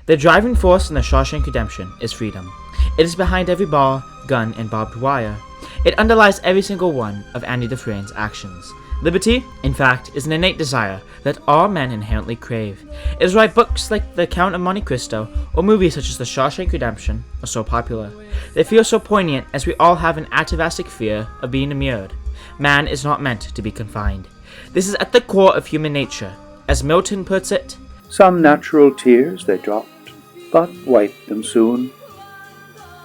The driving force in The Shawshank Redemption is freedom. It is behind every bar, gun, and barbed wire. It underlies every single one of Andy Dufresne's actions. Liberty, in fact, is an innate desire that all men inherently crave. It is why books like The Count of Monte Cristo or movies such as The Shawshank Redemption are so popular. They feel so poignant as we all have an atavistic fear of being immured. Man is not meant to be confined. This is at the core of human nature. As Milton puts it, "Some natural tears they dropped, but wiped them soon.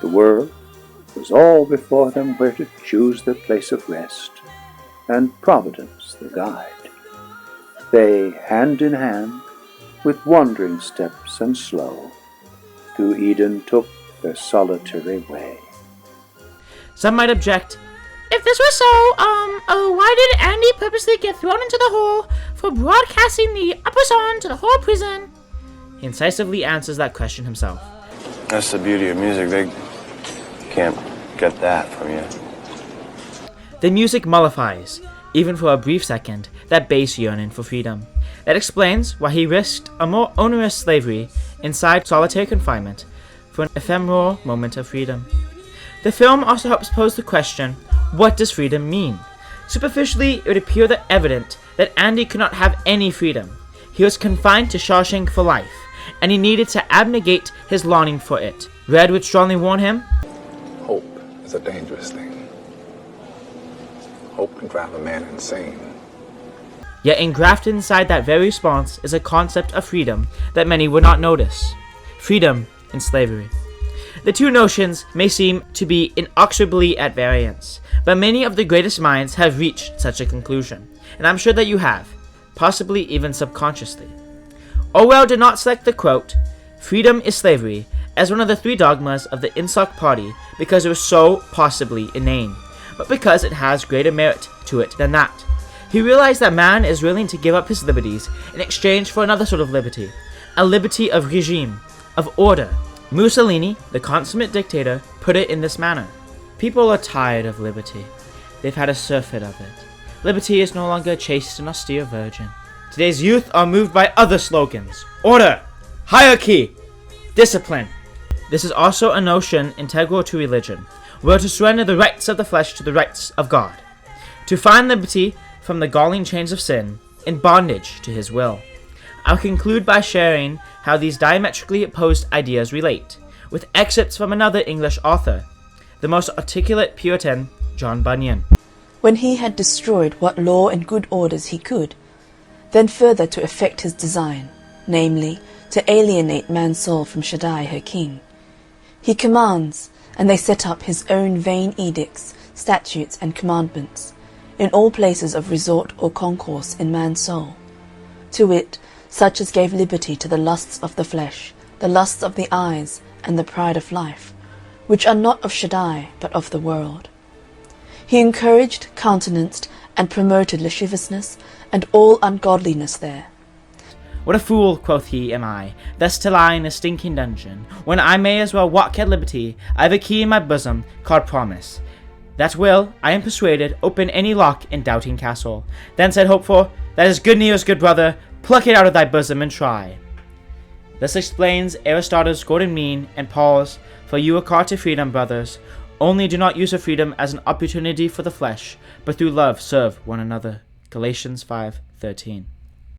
The world was all before them where to choose their place of rest, and Providence the guide. They, hand in hand, with wandering steps and slow, through Eden took their solitary way." Some might object, if this were so, why did Andy purposely get thrown into the hole for broadcasting the upper song to the whole prison? He incisively answers that question himself. That's the beauty of music. They can't get that from you. The music mollifies, even for a brief second, that base yearning for freedom. That explains why he risked a more onerous slavery inside solitary confinement for an ephemeral moment of freedom. The film also helps pose the question, what does freedom mean? Superficially, it would appear that evident that Andy could not have any freedom. He was confined to Shawshank for life, and he needed to abnegate his longing for it. Red would strongly warn him, Hope is a dangerous thing. Hope can drive a man insane. Yet engrafted inside that very response is a concept of freedom that many would not notice. Freedom in slavery. The two notions may seem to be inexorably at variance, but many of the greatest minds have reached such a conclusion, and I'm sure that you have, possibly even subconsciously. Orwell did not select the quote, "Freedom is slavery," as one of the three dogmas of the Insuck Party because it was so possibly inane, but because it has greater merit to it than that. He realized that man is willing to give up his liberties in exchange for another sort of liberty, a liberty of regime, of order. Mussolini, the consummate dictator, put it in this manner. People are tired of liberty. They've had a surfeit of it. Liberty is no longer a chaste and austere virgin. Today's youth are moved by other slogans. Order! Hierarchy! Discipline! This is also a notion integral to religion. We are to surrender the rights of the flesh to the rights of God. To find liberty from the galling chains of sin, in bondage to his will. I'll conclude by sharing how these diametrically opposed ideas relate, with excerpts from another English author, the most articulate Puritan, John Bunyan. When he had destroyed what law and good orders he could, then further to effect his design, namely, to alienate man's soul from Shaddai her king, he commands, and they set up his own vain edicts, statutes, and commandments, in all places of resort or concourse in man's soul, to wit, such as gave liberty to the lusts of the flesh, the lusts of the eyes, and the pride of life, which are not of Shaddai, but of the world. He encouraged, countenanced, and promoted lasciviousness, and all ungodliness there. What a fool, quoth he, am I, thus to lie in a stinking dungeon, when I may as well walk at liberty. I have a key in my bosom, called promise, that will, I am persuaded, open any lock in Doubting Castle. Then said Hopeful, that is good news, good brother, pluck it out of thy bosom and try. This explains Aristotle's golden mean and Paul's, for you are called to freedom, brothers. Only do not use of freedom as an opportunity for the flesh, but through love serve one another. Galatians 5:13.